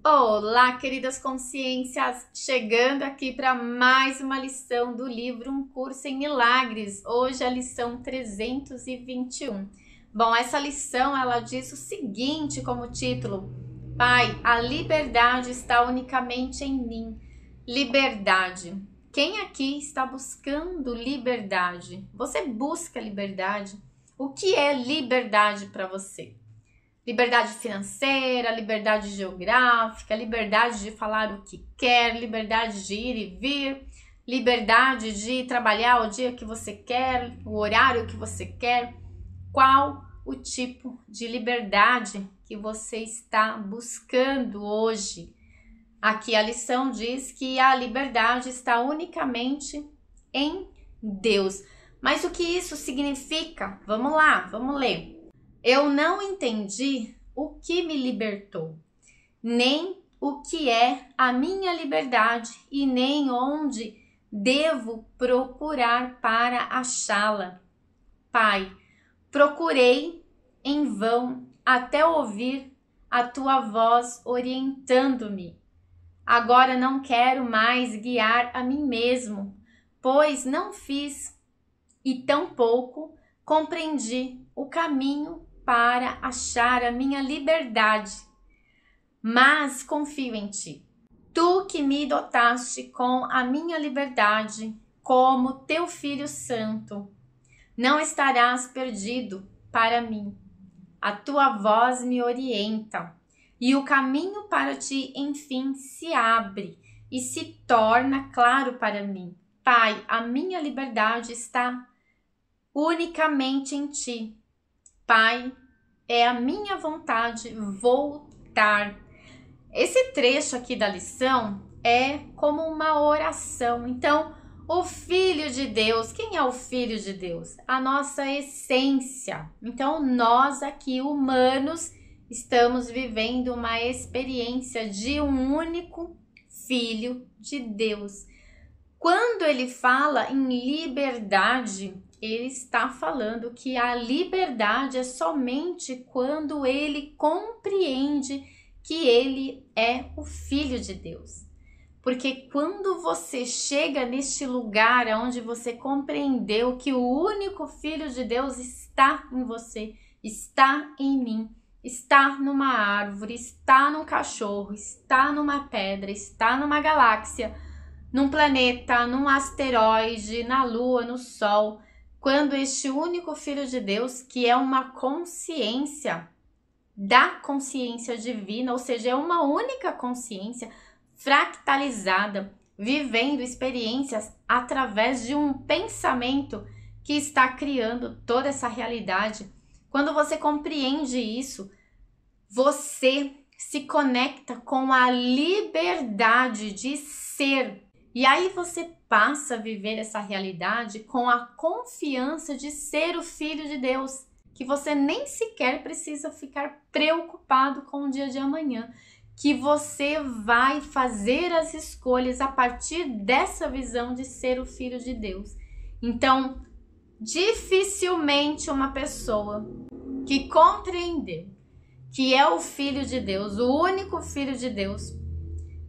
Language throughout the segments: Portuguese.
Olá, queridas consciências! Chegando aqui para mais uma lição do livro Um Curso em Milagres. Hoje a lição 321. Bom, essa lição ela diz o seguinte como título: Pai, a liberdade está unicamente em mim. Liberdade. Quem aqui está buscando liberdade? Você busca liberdade? O que é liberdade para você? Liberdade financeira, liberdade geográfica, liberdade de falar o que quer, liberdade de ir e vir, liberdade de trabalhar o dia que você quer, o horário que você quer. Qual o tipo de liberdade que você está buscando hoje? Aqui a lição diz que a liberdade está unicamente em Deus. Mas o que isso significa? Vamos lá, vamos ler. Eu não entendi o que me libertou, nem o que é a minha liberdade e nem onde devo procurar para achá-la. Pai, procurei em vão até ouvir a tua voz orientando-me. Agora não quero mais guiar a mim mesmo, pois não fiz e tampouco compreendi o caminho para achar a minha liberdade, mas confio em ti. Tu que me dotaste com a minha liberdade, como teu Filho Santo, não estarás perdido para mim. A tua voz me orienta e o caminho para ti, enfim, se abre e se torna claro para mim. Pai, a minha liberdade está unicamente em ti. Pai, é a minha vontade voltar. Esse trecho aqui da lição é como uma oração. Então, o Filho de Deus, quem é o Filho de Deus? A nossa essência. Então, nós aqui, humanos, estamos vivendo uma experiência de um único Filho de Deus. Quando ele fala em liberdade, ele está falando que a liberdade é somente quando ele compreende que ele é o Filho de Deus. Porque quando você chega neste lugar onde você compreendeu que o único Filho de Deus está em você, está em mim, está numa árvore, está num cachorro, está numa pedra, está numa galáxia, num planeta, num asteroide, na lua, no sol. Quando este único Filho de Deus, que é uma consciência da consciência divina, ou seja, é uma única consciência fractalizada, vivendo experiências através de um pensamento que está criando toda essa realidade. Quando você compreende isso, você se conecta com a liberdade de ser. E aí você passa a viver essa realidade com a confiança de ser o Filho de Deus, que você nem sequer precisa ficar preocupado com o dia de amanhã, que você vai fazer as escolhas a partir dessa visão de ser o Filho de Deus. Então, dificilmente uma pessoa que compreendeu que é o Filho de Deus, o único Filho de Deus,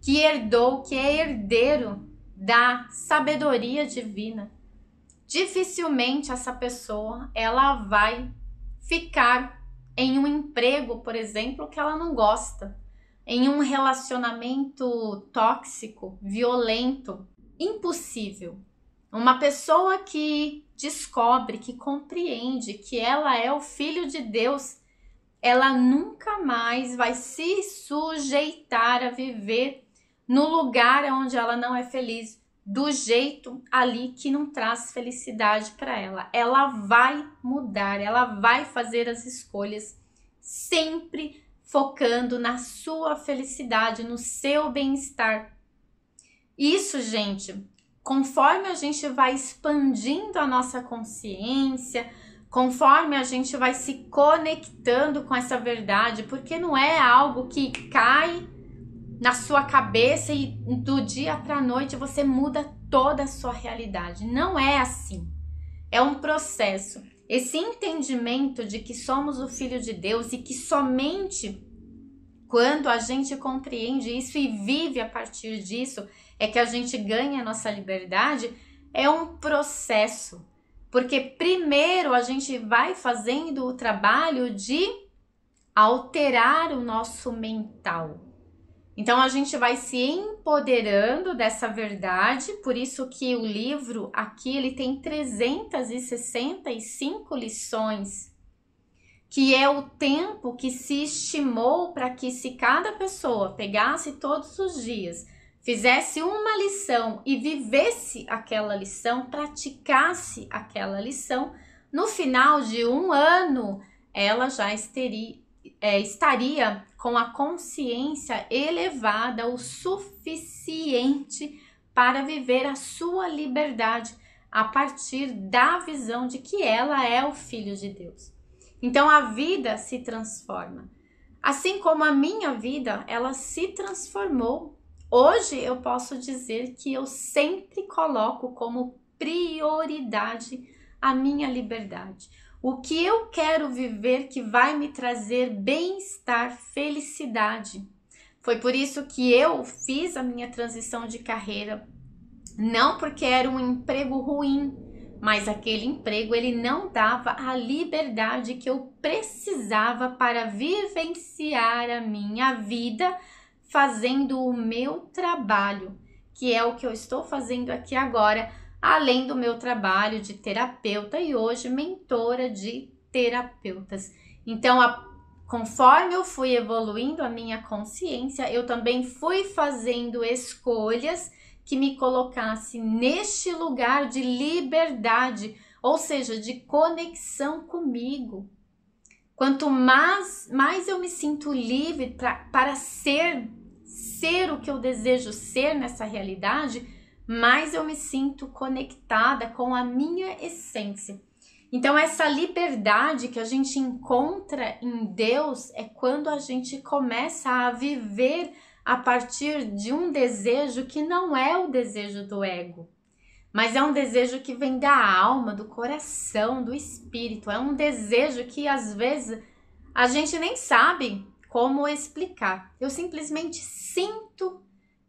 que herdou, que é herdeiro da sabedoria divina, dificilmente essa pessoa ela vai ficar em um emprego, por exemplo, que ela não gosta, em um relacionamento tóxico, violento. Impossível. Uma pessoa que descobre, que compreende que ela é o Filho de Deus, ela nunca mais vai se sujeitar a viver no lugar onde ela não é feliz, do jeito ali que não traz felicidade para ela. Ela vai mudar, ela vai fazer as escolhas, sempre focando na sua felicidade, no seu bem-estar. Isso, gente, conforme a gente vai expandindo a nossa consciência, conforme a gente vai se conectando com essa verdade, porque não é algo que cai na sua cabeça e do dia para a noite você muda toda a sua realidade. Não é assim. É um processo. Esse entendimento de que somos o Filho de Deus e que somente Quando a gente compreende isso e vive a partir disso, é que a gente ganha a nossa liberdade. É um processo, porque primeiro a gente vai fazendo o trabalho de alterar o nosso mental. Então a gente vai se empoderando dessa verdade, por isso que o livro aqui ele tem 365 lições, que é o tempo que se estimou para que, se cada pessoa pegasse todos os dias, fizesse uma lição e vivesse aquela lição, praticasse aquela lição, no final de um ano ela já estaria com a consciência elevada o suficiente para viver a sua liberdade a partir da visão de que ela é o Filho de Deus. Então a vida se transforma. Assim como a minha vida, ela se transformou. Hoje eu posso dizer que eu sempre coloco como prioridade a minha liberdade. O que eu quero viver que vai me trazer bem-estar, felicidade. Foi por isso que eu fiz a minha transição de carreira, não porque era um emprego ruim, mas aquele emprego ele não dava a liberdade que eu precisava para vivenciar a minha vida fazendo o meu trabalho, que é o que eu estou fazendo aqui agora, além do meu trabalho de terapeuta e hoje mentora de terapeutas. Então, conforme eu fui evoluindo a minha consciência, eu também fui fazendo escolhas que me colocasse neste lugar de liberdade, ou seja, de conexão comigo. Quanto mais eu me sinto livre para ser o que eu desejo ser nessa realidade, mais eu me sinto conectada com a minha essência. Então, essa liberdade que a gente encontra em Deus é quando a gente começa a viver a partir de um desejo que não é o desejo do ego, mas é um desejo que vem da alma, do coração, do espírito. É um desejo que às vezes a gente nem sabe como explicar. Eu simplesmente sinto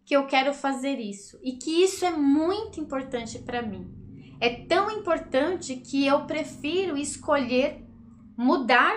que eu quero fazer isso e que isso é muito importante para mim. É tão importante que eu prefiro escolher mudar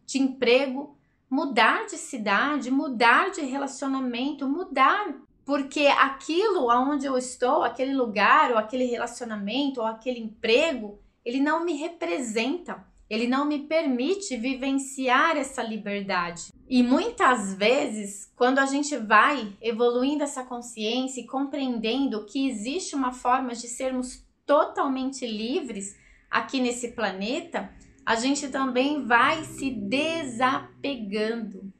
de emprego, mudar de cidade, mudar de relacionamento, mudar, porque aquilo aonde eu estou, aquele lugar, ou aquele relacionamento, ou aquele emprego, ele não me representa, ele não me permite vivenciar essa liberdade. E muitas vezes, quando a gente vai evoluindo essa consciência e compreendendo que existe uma forma de sermos totalmente livres aqui nesse planeta, a gente também vai se desapegando.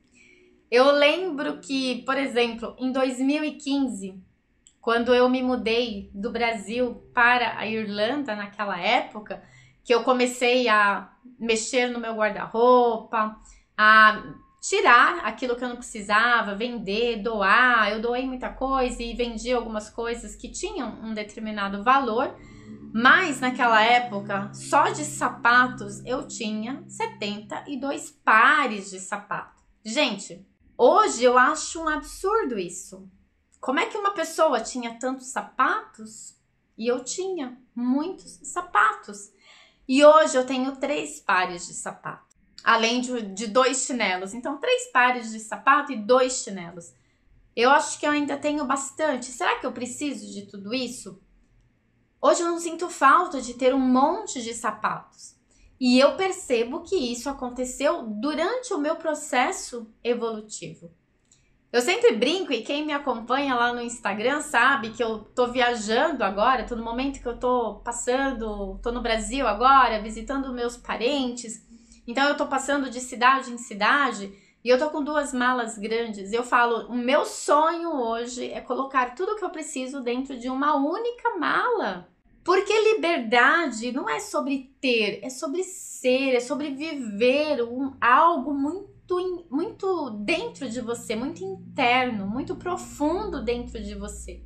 Eu lembro que, por exemplo, em 2015, quando eu me mudei do Brasil para a Irlanda, naquela época, que eu comecei a mexer no meu guarda-roupa, a tirar aquilo que eu não precisava, vender, doar. Eu doei muita coisa e vendi algumas coisas que tinham um determinado valor. Mas naquela época, só de sapatos, eu tinha 72 pares de sapato. Gente, hoje eu acho um absurdo isso. Como é que uma pessoa tinha tantos sapatos? E eu tinha muitos sapatos. E hoje eu tenho 3 pares de sapato, além de 2 chinelos. Então, 3 pares de sapato e 2 chinelos. Eu acho que eu ainda tenho bastante. Será que eu preciso de tudo isso? Hoje eu não sinto falta de ter um monte de sapatos. E eu percebo que isso aconteceu durante o meu processo evolutivo. Eu sempre brinco, e quem me acompanha lá no Instagram sabe que eu tô viajando agora, tô no momento que eu tô passando, tô no Brasil agora, visitando meus parentes. Então eu tô passando de cidade em cidade e eu tô com 2 malas grandes. Eu falo, o meu sonho hoje é colocar tudo o que eu preciso dentro de uma única mala. Porque liberdade não é sobre ter, é sobre ser, é sobre viver algo muito dentro de você, muito interno, muito profundo dentro de você.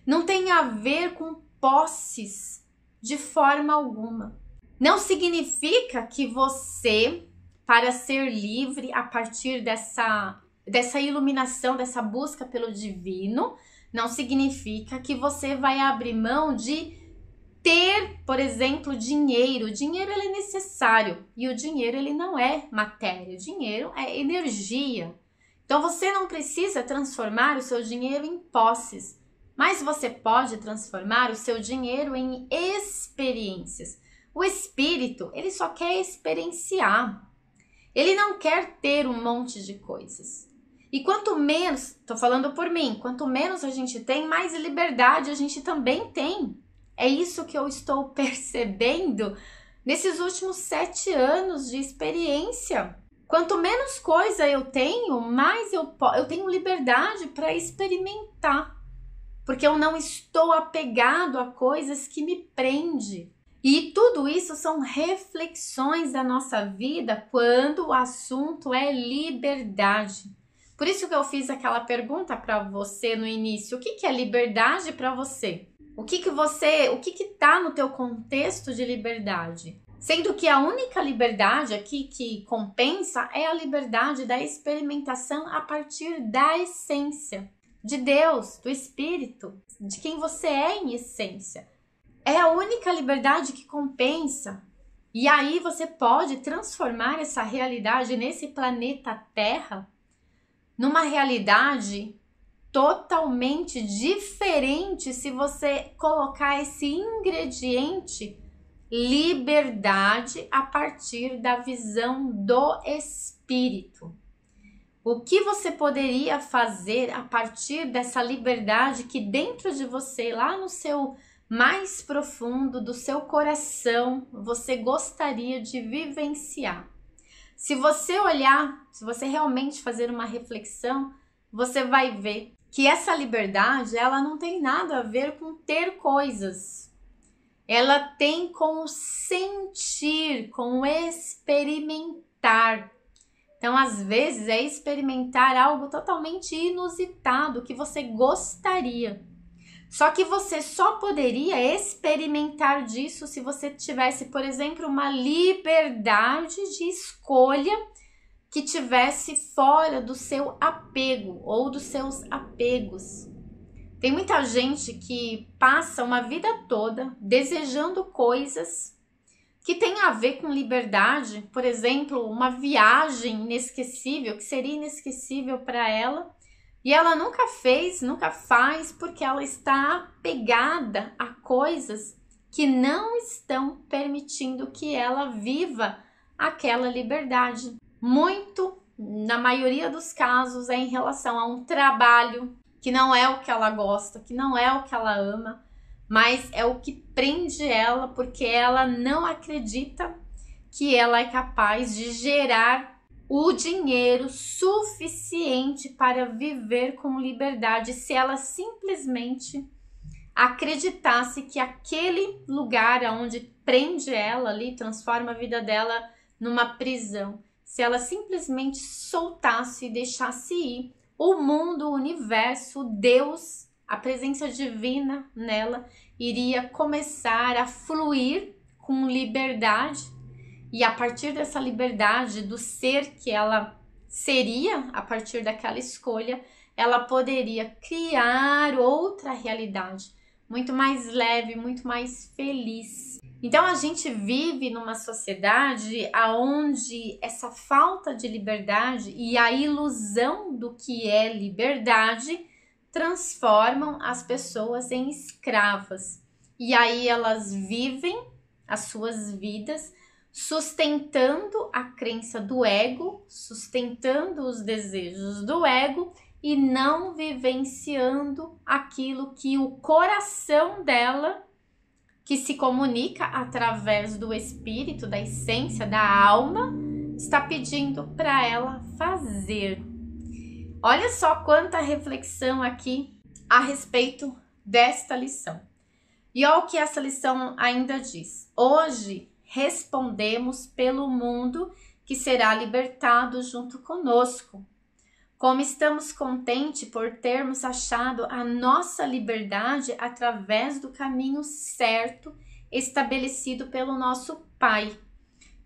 Não tem a ver com posses de forma alguma. Não significa que você, para ser livre a partir dessa dessa iluminação, dessa busca pelo divino, não significa que você vai abrir mão de ter, por exemplo, dinheiro. O dinheiro ele é necessário e o dinheiro ele não é matéria, o dinheiro é energia. Então você não precisa transformar o seu dinheiro em posses, mas você pode transformar o seu dinheiro em experiências. O espírito, ele só quer experienciar. Ele não quer ter um monte de coisas. E quanto menos, tô falando por mim, quanto menos a gente tem, mais liberdade a gente também tem. É isso que eu estou percebendo nesses últimos 7 anos de experiência. Quanto menos coisa eu tenho, mais eu tenho liberdade para experimentar. Porque eu não estou apegado a coisas que me prendem. E tudo isso são reflexões da nossa vida quando o assunto é liberdade. Por isso que eu fiz aquela pergunta para você no início. O que é liberdade para você? O que está no teu contexto de liberdade? Sendo que a única liberdade aqui que compensa é a liberdade da experimentação a partir da essência de Deus, do Espírito, de quem você é em essência. É a única liberdade que compensa. E aí você pode transformar essa realidade nesse planeta Terra numa realidade totalmente diferente se você colocar esse ingrediente liberdade a partir da visão do espírito. O que você poderia fazer a partir dessa liberdade que dentro de você, lá no seu mais profundo do seu coração, você gostaria de vivenciar? Se você olhar, se você realmente fazer uma reflexão, você vai ver que essa liberdade, ela não tem nada a ver com ter coisas. Ela tem com o sentir, com o experimentar. Então, às vezes, é experimentar algo totalmente inusitado que você gostaria. Só que você só poderia experimentar disso se você tivesse, por exemplo, uma liberdade de escolha que tivesse fora do seu apego ou dos seus apegos. Tem muita gente que passa uma vida toda desejando coisas que tem a ver com liberdade, por exemplo, uma viagem inesquecível, que seria inesquecível para ela, e ela nunca fez, nunca faz, porque ela está apegada a coisas que não estão permitindo que ela viva aquela liberdade. Muito, na maioria dos casos, é em relação a um trabalho que não é o que ela gosta, que não é o que ela ama, mas é o que prende ela, porque ela não acredita que ela é capaz de gerar o dinheiro suficiente para viver com liberdade se ela simplesmente acreditasse que aquele lugar onde prende ela ali, transforma a vida dela numa prisão. Se ela simplesmente soltasse e deixasse ir, o mundo, o universo, Deus, a presença divina nela iria começar a fluir com liberdade, e a partir dessa liberdade do ser que ela seria, a partir daquela escolha, ela poderia criar outra realidade, muito mais leve, muito mais feliz. Então a gente vive numa sociedade onde essa falta de liberdade e a ilusão do que é liberdade transformam as pessoas em escravas. E aí elas vivem as suas vidas sustentando a crença do ego, sustentando os desejos do ego e não vivenciando aquilo que o coração dela, que se comunica através do espírito, da essência, da alma, está pedindo para ela fazer. Olha só quanta reflexão aqui a respeito desta lição. E olha o que essa lição ainda diz. Hoje respondemos pelo mundo que será libertado junto conosco. Como estamos contentes por termos achado a nossa liberdade através do caminho certo estabelecido pelo nosso Pai.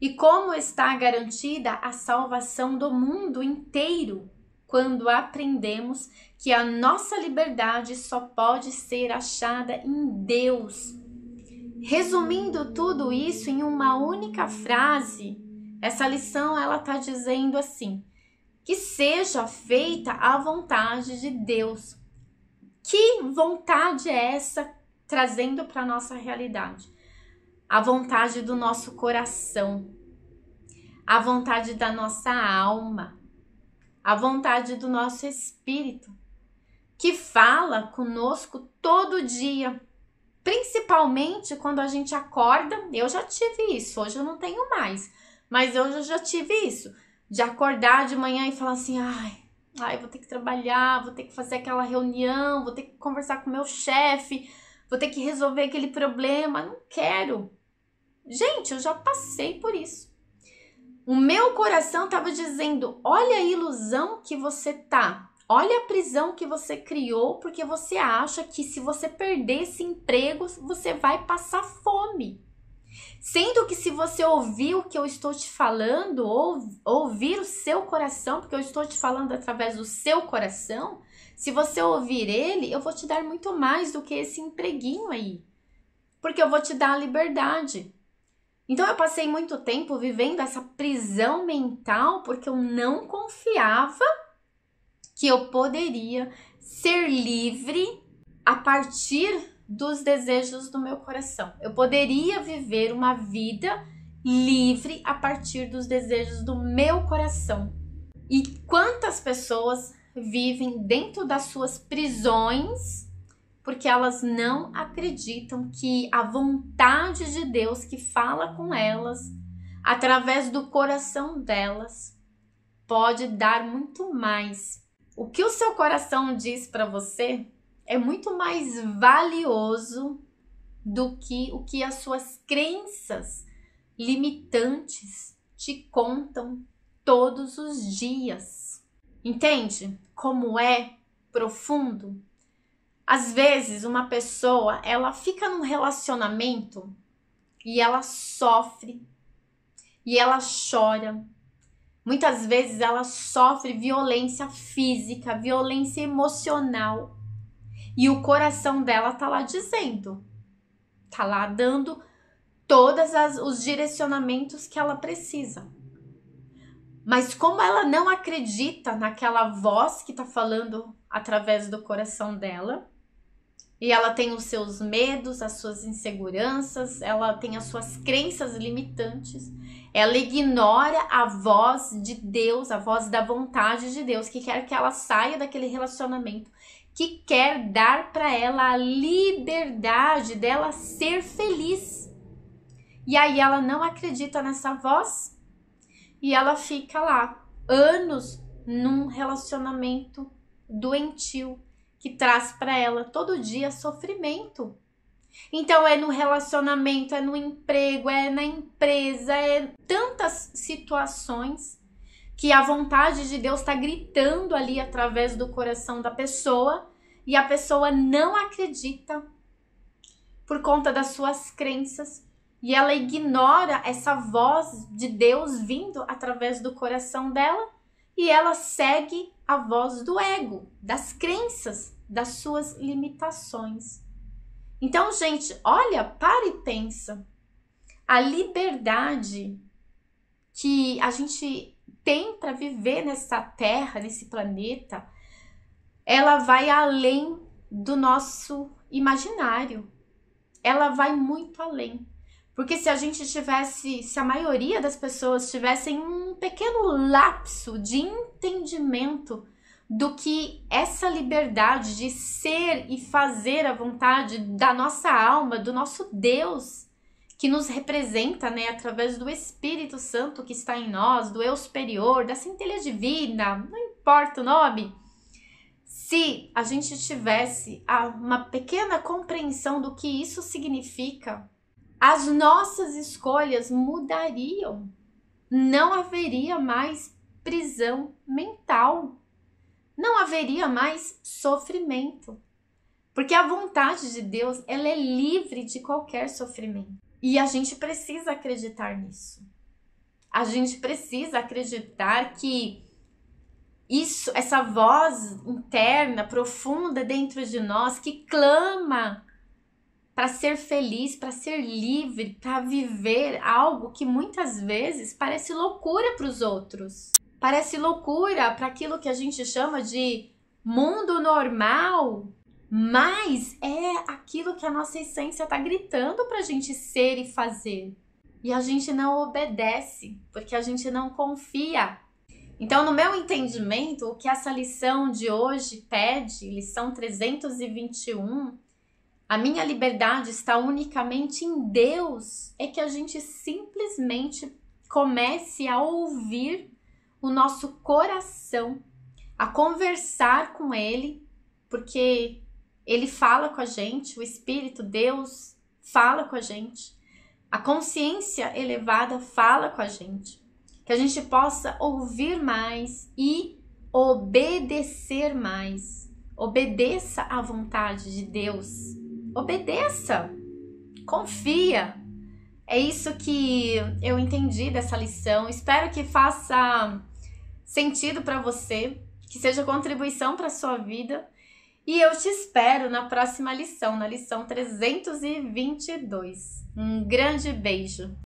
E como está garantida a salvação do mundo inteiro quando aprendemos que a nossa liberdade só pode ser achada em Deus. Resumindo tudo isso em uma única frase, essa lição ela está dizendo assim: que seja feita a vontade de Deus. Que vontade é essa trazendo para a nossa realidade? A vontade do nosso coração, a vontade da nossa alma, a vontade do nosso espírito, que fala conosco todo dia, principalmente quando a gente acorda. Eu já tive isso, hoje eu não tenho mais, mas eu já tive isso, de acordar de manhã e falar assim, ai, vou ter que trabalhar, vou ter que fazer aquela reunião, vou ter que conversar com o meu chefe, vou ter que resolver aquele problema, não quero. Gente, eu já passei por isso. O meu coração estava dizendo, olha a ilusão que você tá, olha a prisão que você criou, porque você acha que se você perder esse emprego, você vai passar fome. Sendo que se você ouvir o que eu estou te falando, ou ouvir o seu coração, porque eu estou te falando através do seu coração, se você ouvir ele, eu vou te dar muito mais do que esse empreguinho aí. Porque eu vou te dar a liberdade. Então eu passei muito tempo vivendo essa prisão mental porque eu não confiava que eu poderia ser livre a partir dos desejos do meu coração. Eu poderia viver uma vida livre a partir dos desejos do meu coração. E quantas pessoas vivem dentro das suas prisões porque elas não acreditam que a vontade de Deus que fala com elas, através do coração delas, pode dar muito mais. O que o seu coração diz para você é muito mais valioso do que o que as suas crenças limitantes te contam todos os dias. Entende como é profundo? Às vezes, uma pessoa, ela fica num relacionamento e ela sofre, e ela chora. Muitas vezes, ela sofre violência física, violência emocional. E o coração dela tá lá dizendo, tá lá dando todos os direcionamentos que ela precisa. Mas como ela não acredita naquela voz que tá falando através do coração dela, e ela tem os seus medos, as suas inseguranças, ela tem as suas crenças limitantes, ela ignora a voz de Deus, a voz da vontade de Deus, que quer que ela saia daquele relacionamento, que quer dar para ela a liberdade dela ser feliz. E aí ela não acredita nessa voz e ela fica lá anos num relacionamento doentio, que traz para ela todo dia sofrimento. Então é no relacionamento, é no emprego, é na empresa, é tantas situações que a vontade de Deus está gritando ali através do coração da pessoa e a pessoa não acredita por conta das suas crenças e ela ignora essa voz de Deus vindo através do coração dela e ela segue a voz do ego, das crenças, das suas limitações. Então, gente, olha, para e pensa. A liberdade que a gente tem para viver nessa terra, nesse planeta, ela vai além do nosso imaginário. Ela vai muito além. Porque se a maioria das pessoas tivessem um pequeno lapso de entendimento do que essa liberdade de ser e fazer a vontade da nossa alma, do nosso Deus, que nos representa, né, através do Espírito Santo que está em nós, do eu superior, da centelha divina, não importa o nome. Se a gente tivesse uma pequena compreensão do que isso significa, as nossas escolhas mudariam. Não haveria mais prisão mental. Não haveria mais sofrimento. Porque a vontade de Deus, ela é livre de qualquer sofrimento. E a gente precisa acreditar nisso. A gente precisa acreditar que Isso, essa voz interna, profunda dentro de nós que clama para ser feliz, para ser livre, para viver algo que muitas vezes parece loucura para os outros. Parece loucura para aquilo que a gente chama de mundo normal, mas é aquilo que a nossa essência está gritando para a gente ser e fazer. E a gente não obedece, porque a gente não confia. Então, no meu entendimento, o que essa lição de hoje pede, lição 321, a minha liberdade está unicamente em Deus, é que a gente simplesmente comece a ouvir o nosso coração, a conversar com Ele, porque Ele fala com a gente, o Espírito, Deus, fala com a gente, a consciência elevada fala com a gente, que a gente possa ouvir mais e obedecer mais. Obedeça à vontade de Deus. Obedeça, confia. É isso que eu entendi dessa lição. Espero que faça sentido para você, que seja contribuição para a sua vida. E eu te espero na próxima lição, na lição 322. Um grande beijo.